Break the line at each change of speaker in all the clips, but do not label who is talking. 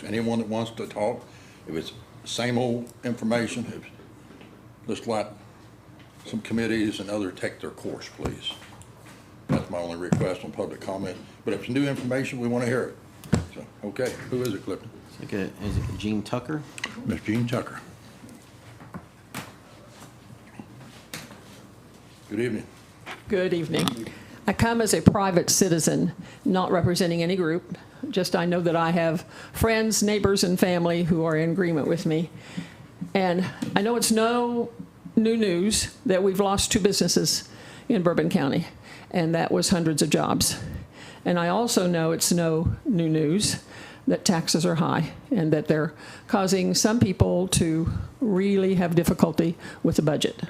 folks, anyone that wants to talk. If it's same old information, let's let some committees and others take their course, please. That's my only request on public comment. But if it's new information, we want to hear it. So, okay, who is it, Clifton?
Is it Gene Tucker?
Miss Jean Tucker. Good evening.
Good evening. I come as a private citizen, not representing any group. Just I know that I have friends, neighbors, and family who are in agreement with me. And I know it's no new news that we've lost 2 businesses in Bourbon County, and that was hundreds of jobs. And I also know it's no new news that taxes are high and that they're causing some people to really have difficulty with the budget.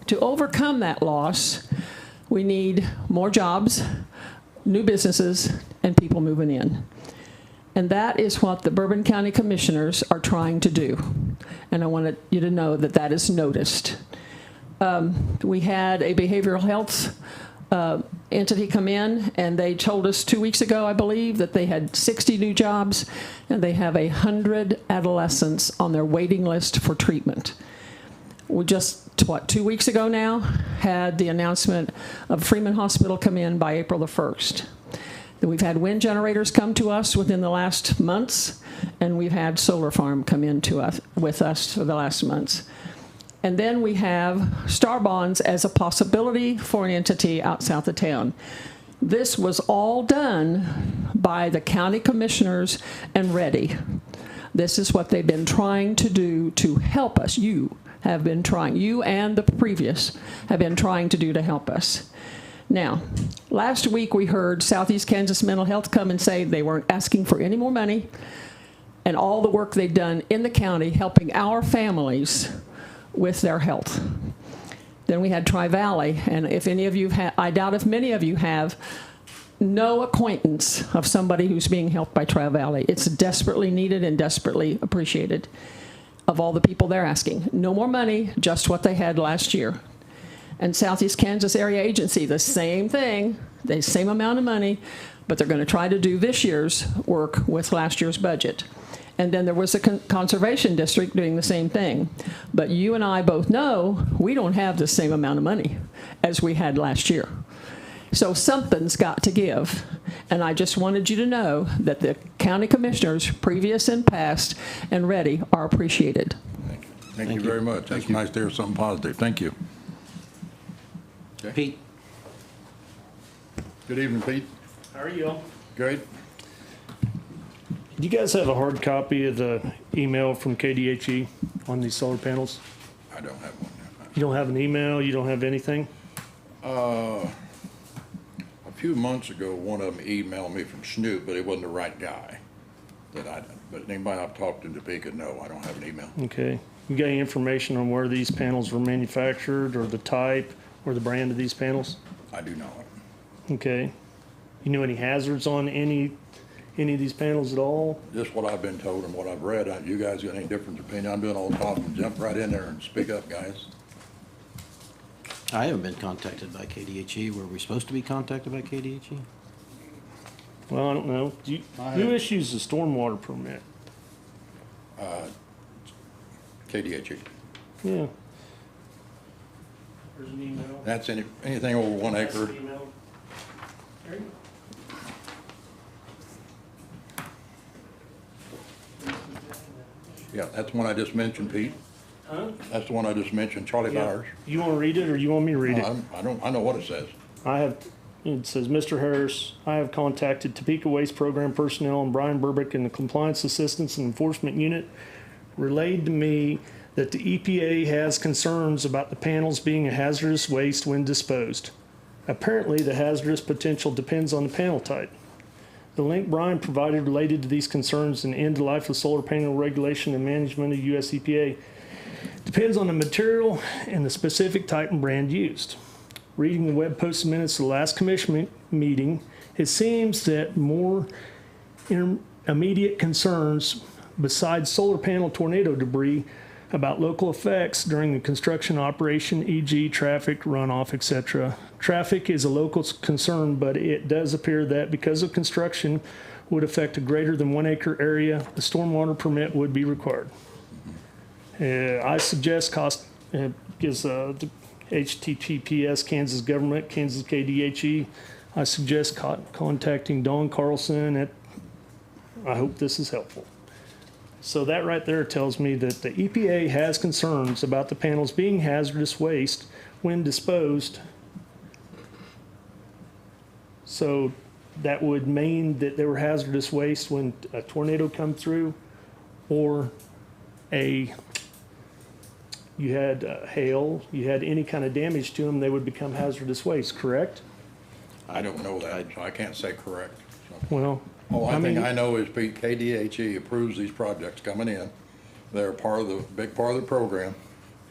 To overcome that loss, we need more jobs, new businesses, and people moving in. And that is what the Bourbon County Commissioners are trying to do. And I wanted you to know that that is noticed. We had a behavioral health entity come in, and they told us 2 weeks ago, I believe, that they had 60 new jobs, and they have 100 adolescents on their waiting list for treatment. We just, 2 weeks ago now, had the announcement of Freeman Hospital come in by April the 1st. We've had wind generators come to us within the last months, and we've had solar farm come in to us with us for the last months. And then we have Star Bonds as a possibility for an entity out south of town. This was all done by the county commissioners and Ready. This is what they've been trying to do to help us. You have been trying, you and the previous have been trying to do to help us. Now, last week we heard Southeast Kansas Mental Health come and say they weren't asking for any more money, and all the work they've done in the county helping our families with their health. Then we had Tri-Valley, and if any of you have, I doubt if many of you have, no acquaintance of somebody who's being helped by Tri-Valley. It's desperately needed and desperately appreciated of all the people they're asking. No more money, just what they had last year. And Southeast Kansas Area Agency, the same thing, the same amount of money, but they're going to try to do this year's work with last year's budget. And then there was a conservation district doing the same thing. But you and I both know we don't have the same amount of money as we had last year. So something's got to give. And I just wanted you to know that the county commissioners, previous and past and Ready, are appreciated.
Thank you very much. That's nice to hear something positive. Thank you. Okay.
Pete?
Good evening, Pete.
How are you all?
Great.
Do you guys have a hard copy of the email from KDHE on these solar panels?
I don't have one.
You don't have an email? You don't have anything?
A few months ago, one of them emailed me from Snoop, but it wasn't the right guy. But anybody I've talked to in Topeka, no, I don't have an email.
Okay. You got any information on where these panels were manufactured or the type or the brand of these panels?
I do not.
Okay. You know any hazards on any of these panels at all?
Just what I've been told and what I've read. You guys got any different opinion? I'm doing all the talking. Jump right in there and speak up, guys.
I haven't been contacted by KDHE. Were we supposed to be contacted by KDHE?
Well, I don't know. Who issues the stormwater permit?
KDHE.
Yeah. There's an email.
That's anything over 1 acre. Yeah, that's the one I just mentioned, Pete.
Huh?
That's the one I just mentioned, Charlie
Yeah.
Byers.
You want to read it or you want me to read it?
I know what it says.
It says, Mr. Harris, I have contacted Topeka Waste Program personnel and Brian Burbick in the Compliance Assistance and Enforcement Unit relayed to me that the EPA has concerns about the panels being a hazardous waste when disposed. Apparently, the hazardous potential depends on the panel type. The link Brian provided related to these concerns and end of life of solar panel regulation and management of US EPA depends on the material and the specific type and brand used. Reading the web posted minutes of the last commission meeting, it seems that more immediate concerns besides solar panel tornado debris about local effects during the construction operation, e.g. traffic, runoff, etc. Traffic is a local concern, but it does appear that because of construction, would affect a greater than 1 acre area, a stormwater permit would be required. I suggest gives the HTTPS Kansas Government, Kansas KDHE. I suggest contacting Don Carlson I hope this is helpful. So that right there tells me that the EPA has concerns about the panels being hazardous waste when disposed. So that would mean that they were hazardous waste when a tornado come through, or you had hail, you had any kind of damage to them, they would become hazardous waste, correct?
I don't know that, so I can't say correct. So.
Well,
All I
mean,
think I know is KDHE approves these projects coming in. They're big part of the program,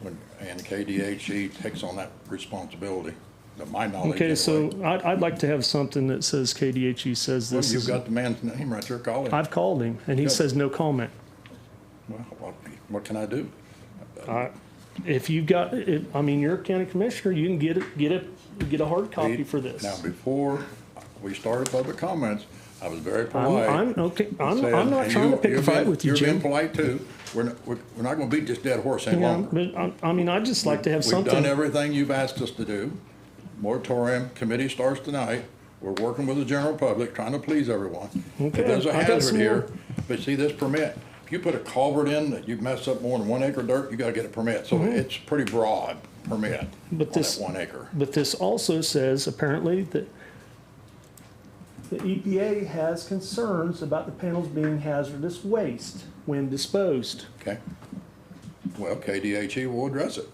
and KDHE takes on that responsibility, to my knowledge.
okay,
anyway.
so I'd like to have something that says KDHE says
Well,
this
you've
is.
got the man's name right there, call him.
I've called him, and he
Good.
says no comment.
Well, what can I do?
If you've got, you're a county commissioner, you can get a hard copy for this.
Now, before we started public comments, I was very polite.
I'm okay. I'm
Said,
not
and
trying to pick a
you're
fight
being-
with you,
You're being
Jim.
polite too. We're not gonna beat this dead horse any
Yeah,
longer.
but I'd just like to have
We've done
something.
everything you've asked us to do. Moratorium, committee starts tonight. We're working with the general public, trying to please everyone.
Okay,
If there's a
I got
hazard
some
here,
more.
but see this permit, if you put a culvert in that you've messed up more than 1 acre dirt, you gotta get a permit. So it's pretty broad permit
Mm-hmm. But
on
this-
that 1 acre.
But this also says apparently that the EPA has concerns about the panels being hazardous waste when disposed.
Okay? Well, KDHE will address it.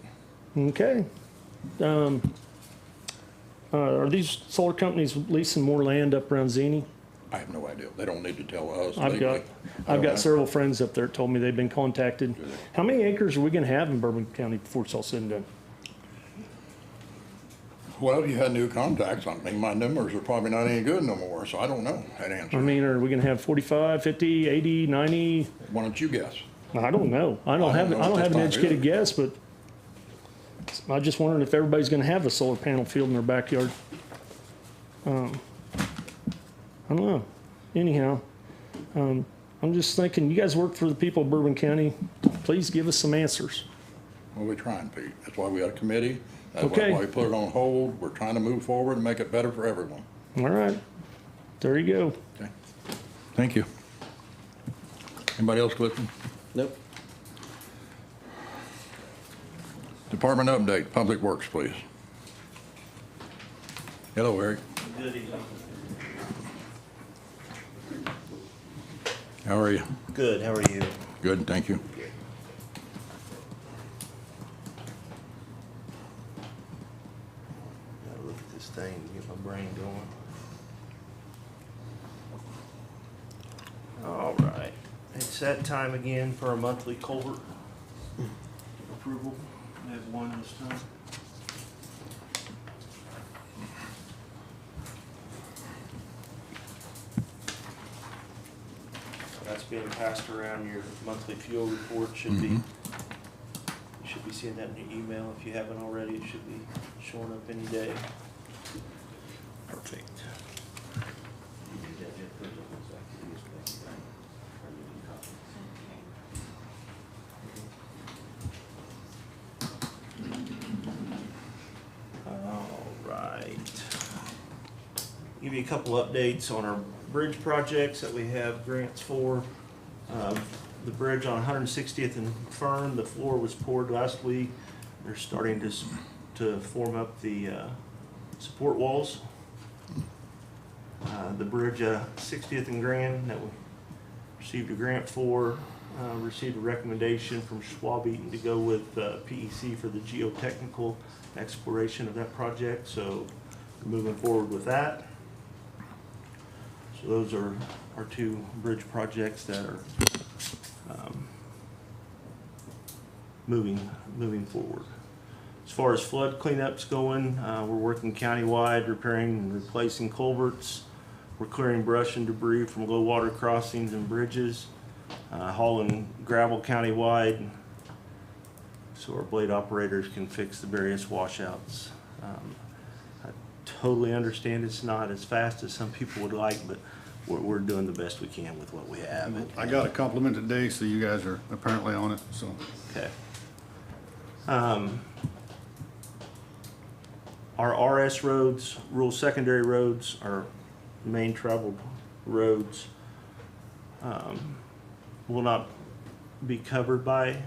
Okay. Are these solar companies leasing more land up around Xenia?
I have no idea. They don't need to tell us
I've
legally.
got several friends up there that told me they've been contacted. How many acres are we gonna have in Bourbon County before it's all said and done?
Well, you had new contacts. I mean, my numbers are probably not any good no more, so I don't know that answer.
Are we gonna have 45, 50, 80, 90?
Why don't you guess?
I don't know. I don't
I
have
don't know
an
at this time
educated
either.
guess, but I just wondering if everybody's gonna have a solar panel field in their backyard. I don't know. Anyhow, I'm just thinking, you guys work for the people of Bourbon County. Please give us some answers.
Well, we're trying, Pete. That's why we got a committee. That's
Okay.
why we put it on hold. We're trying to move forward and make it better for everyone.
All right. There you go.
Okay? Thank you. Anybody else, Clifton?
Nope.
Department update, Public Works, please. Hello, Eric.
Good evening.
How are you?
Good, how are you?
Good, thank you.
Gotta look at this thing to get my brain going. All right, it's that time again for our monthly culvert approval. We have one this time. That's being passed around. Your monthly fuel report should be, you should be seeing that in your email. If you haven't already, it should be showing up any day. Perfect. All right. Give you a couple updates on our bridge projects that we have grants for. The bridge on 160th and Fern, the floor was poured last week. They're starting to form up the support walls. The bridge 60th and Grand that we received a grant for, received a recommendation from Schwab Eaton to go with PEC for the geotechnical exploration of that project. So we're moving forward with that. So those are our two bridge projects that are moving forward. As far as flood cleanup's going, we're working countywide, repairing and replacing culverts. We're clearing brush and debris from low water crossings and bridges, hauling gravel countywide, so our blade operators can fix the various washouts. I totally understand it's not as fast as some people would like, but we're doing the best we can with what we have.
I got a compliment today, so you guys are apparently on it, so.
Okay. Our RS roads, rural secondary roads, our main traveled roads, will not be covered by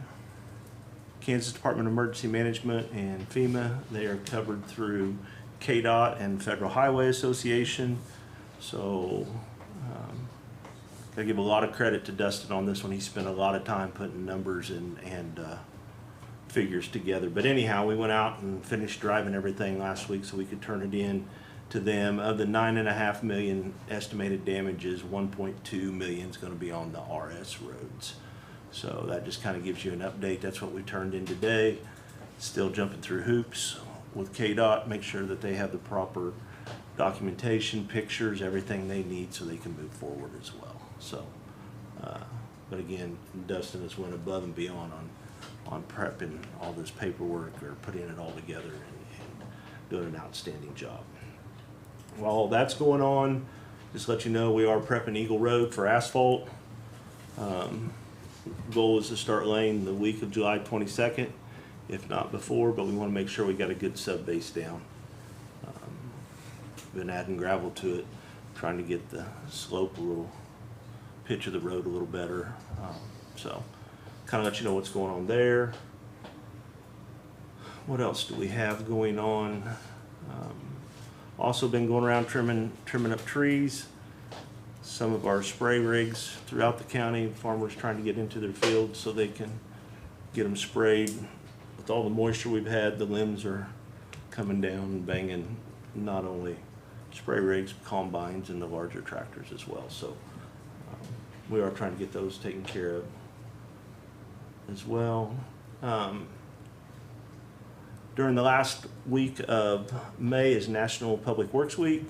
Kansas Department of Emergency Management and FEMA. They are covered through KDOT and Federal Highway Association. So, I give a lot of credit to Dustin on this one. He spent a lot of time putting numbers and figures together. But anyhow, we went out and finished driving everything last week so we could turn it in to them. Of the 9.5 million estimated damages, 1.2 million is going to be on the RS roads. So that just kind of gives you an update. That's what we turned in today. Still jumping through hoops with KDOT, make sure that they have the proper documentation, pictures, everything they need so they can move forward as well. So, but again, Dustin has went above and beyond on prepping all this paperwork or putting it all together and doing an outstanding job. While all that's going on, just let you know we are prepping Eagle Road for asphalt. Goal is to start laying the week of July 22nd, if not before, but we want to make sure we got a good sub base down. Been adding gravel to it, trying to get the slope a little, pitch of the road a little better. So kind of let you know what's going on there. What else do we have going on? Also been going around trimming up trees. Some of our spray rigs throughout the county, farmers trying to get into their fields so they can get them sprayed. With all the moisture we've had, the limbs are coming down and banging not only spray rigs, combines, and the larger tractors as well. So we are trying to get those taken care of as well. During the last week of May is National Public Works Week.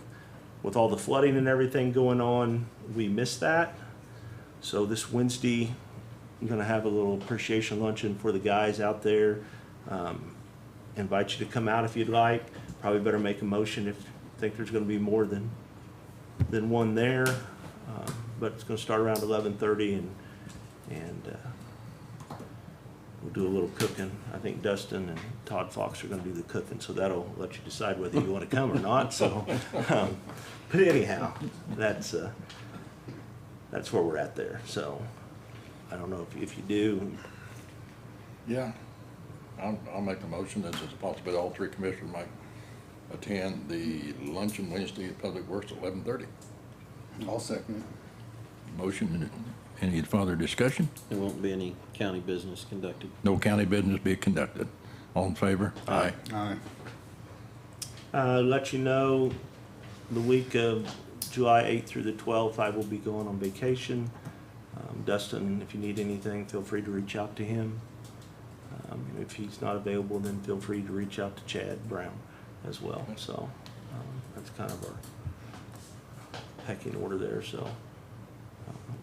With all the flooding and everything going on, we missed that. So this Wednesday, I'm gonna have a little appreciation luncheon for the guys out there. Invite you to come out if you'd like. Probably better make a motion if you think there's gonna be more than one there. But it's gonna start around 11:30 and we'll do a little cooking. I think Dustin and Todd Fox are gonna do the cooking, so that'll let you decide whether you wanna come or not, so. But anyhow, that's where we're at there, so. I don't know if you do.
Yeah, I'll make the motion that there's a possibility all three commissioners might attend the luncheon Wednesday at Public Works at 11:30.
I'll second it.
Motion, any further discussion?
There won't be any county business conducted.
No county business be conducted. All in favor? Aye.
Aye.
Let you know, the week of July 8th through the 12th, I will be going on vacation. Dustin, if you need anything, feel free to reach out to him. If he's not available, then feel free to reach out to Chad Brown as well. So that's kind of our pecking order there. So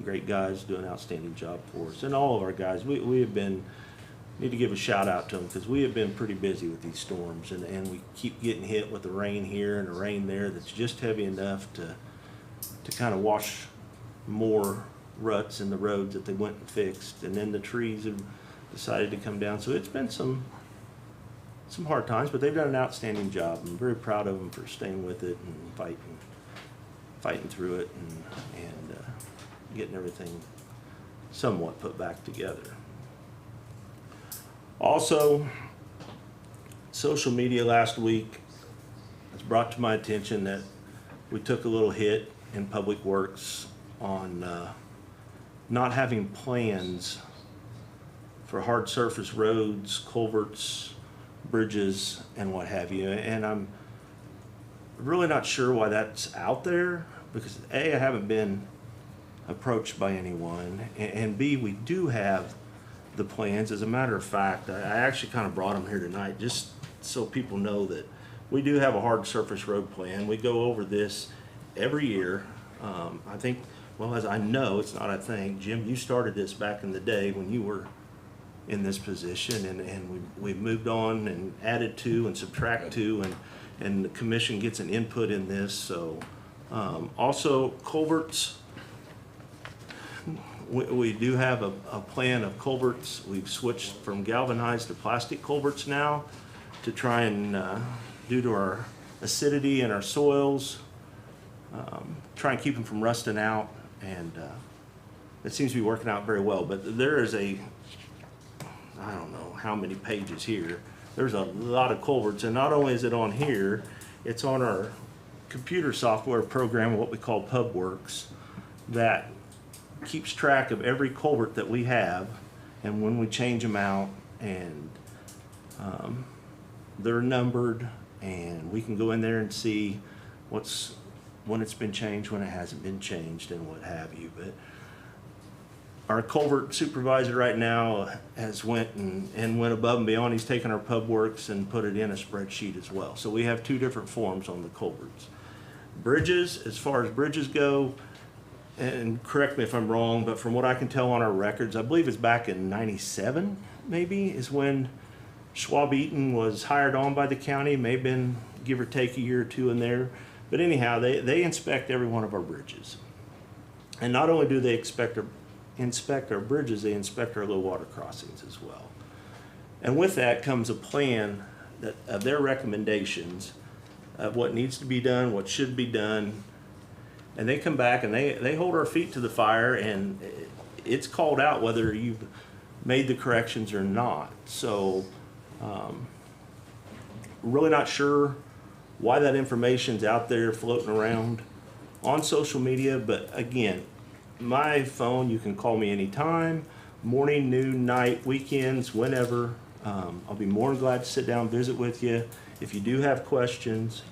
great guys, do an outstanding job for us. And all of our guys, we have been, need to give a shout out to them because we have been pretty busy with these storms and we keep getting hit with the rain here and the rain there that's just heavy enough to kind of wash more ruts in the roads that they went and fixed, and then the trees have decided to come down. So it's been some hard times, but they've done an outstanding job. I'm very proud of them for staying with it and fighting through it and getting everything somewhat put back together. Also, social media last week has brought to my attention that we took a little hit in Public Works on not having plans for hard surface roads, culverts, bridges, and what have you. And I'm really not sure why that's out there because A, I haven't been approached by anyone, and B, we do have the plans. As a matter of fact, I actually kind of brought them here tonight just so people know that we do have a hard surface road plan. We go over this every year. I think, well, as I know, it's not I think, Jim, you started this back in the day when you were in this position, and we've moved on and added to and subtract to, and the commission gets an input in this, so Also, culverts, we do have a plan of culverts. We've switched from galvanized to plastic culverts now to try and, due to our acidity in our soils, try and keep them from rusting out, and it seems to be working out very well. But there is I don't know how many pages here. There's a lot of culverts, and not only is it on here, it's on our computer software program, what we call PubWorks, that keeps track of every culvert that we have and when we change them out, and they're numbered, and we can go in there and see when it's been changed, when it hasn't been changed, and what have you. But our culvert supervisor right now has went above and beyond. He's taken our PubWorks and put it in a spreadsheet as well. So we have two different forms on the culverts. Bridges, as far as bridges go, and correct me if I'm wrong, but from what I can tell on our records, I believe it's back in '97 maybe is when Schwab Eaton was hired on by the county. May have been give or take a year or two in there. But anyhow, they inspect every one of our bridges. And not only do they inspect our bridges, they inspect our low water crossings as well. And with that comes a plan of their recommendations of what needs to be done, what should be done. And they come back and they hold our feet to the fire, and it's called out whether you've made the corrections or not. So really not sure why that information's out there floating around on social media, but again, my phone, you can call me anytime, morning, noon, night, weekends, whenever. I'll be more than glad to sit down and visit with you if you do have questions.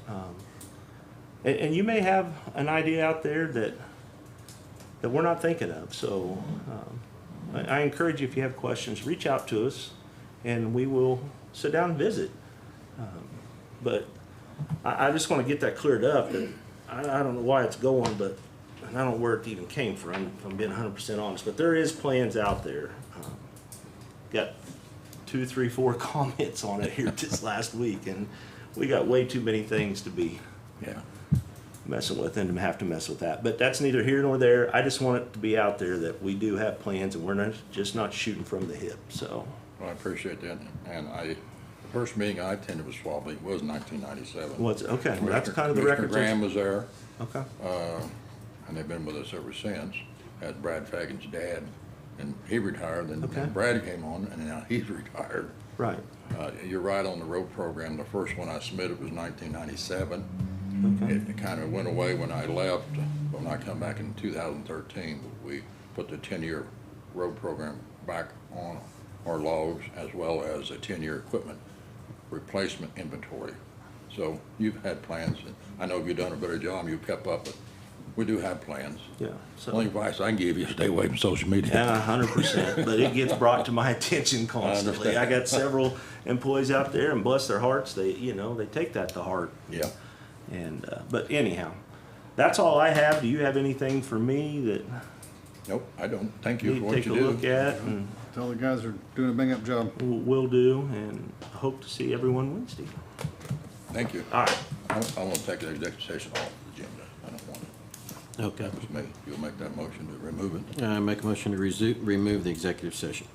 And you may have an idea out there that we're not thinking of. So I encourage you, if you have questions, reach out to us and we will sit down and visit. But I just want to get that cleared up. That I don't know why it's going, but and I don't know where it even came from, if I'm being 100% honest. But there is plans out there. Got 2, 3, 4 comments on it here just last week, and we got way too many things to be messing with and have to mess with that. But that's neither here nor there. I just want it to be out there that we do have plans, and we're not shooting from the hip. So
Well, I appreciate that, and the first meeting I attended with Schwab Eaton was 1997.
okay? Well, that's kind of the record.
Mr. Graham was there.
Okay.
And they've been with us ever since. Had Brad Fagan's dad, and he retired, and
Okay.
Brad came on, and now he's retired.
Right.
You're right on the road program. The first one I submitted was 1997.
Okay.
It kind of went away when I left. When I come back in 2013, we put the 10-year road program back on our logs, as well as a 10-year equipment replacement inventory. So you've had plans, and I know you've done a better job. You've kept up, but we do have plans.
Yeah. So.
Only advice I can give you is stay away from social media.
Yeah, 100%. But it gets brought to my attention constantly. I got several employees out there, and bless their hearts, they take that to heart.
Yeah.
And but anyhow, that's all I have. Do you have anything for me that
Nope, I don't. Thank you
you
for
need
what
to take
you
a
do.
look at, and
Tell the guys are doing a bang-up job.
we'll do, and I hope to see everyone Wednesday.
Thank you.
All right.
I want to take the executive session off the agenda. I don't want it.
Okay.
That was me. You'll make that motion to remove it.
I make a motion to remove the executive session.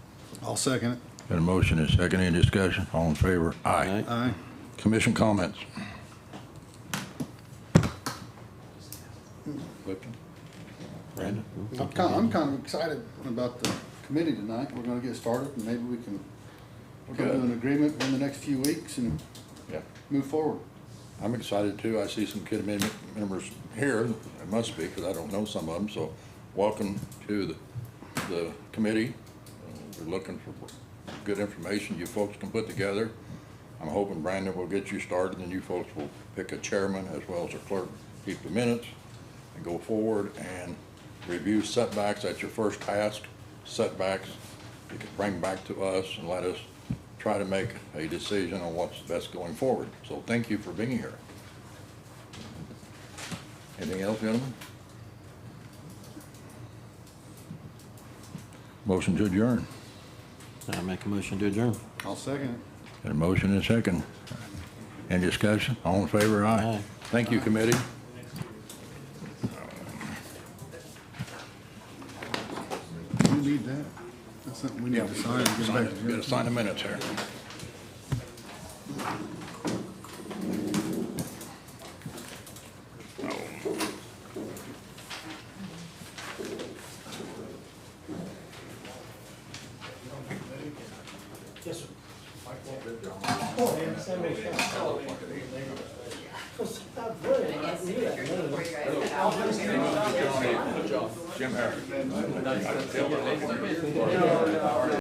I'll second it.
Got a motion and a second. Any discussion? All in favor? Aye.
Aye.
Commission comments? Clifton?
Brandon?
I'm kind of excited about the committee tonight. We're gonna get started, and maybe we can come to an agreement in the next few weeks and
Yeah.
move forward.
I'm excited too. I see some kid members here. It must be, because I don't know some of them. So welcome to the committee. We're looking for good information you folks can put together. I'm hoping Brandon will get you started, and you folks will pick a chairman as well as a clerk, keep the minutes, and go forward and review setbacks. That's your first task. Setbacks you can bring back to us and let us try to make a decision on what's best going forward. So thank you for being here. Anything else, gentlemen? Motion to adjourn.
I make a motion to adjourn.
I'll second it.
Got a motion and a second. Any discussion? All in favor? Aye.
Aye.
Thank you, committee.
That's something we need to sign and get
Sign
back
it, gotta sign the minutes here. Jim Harris.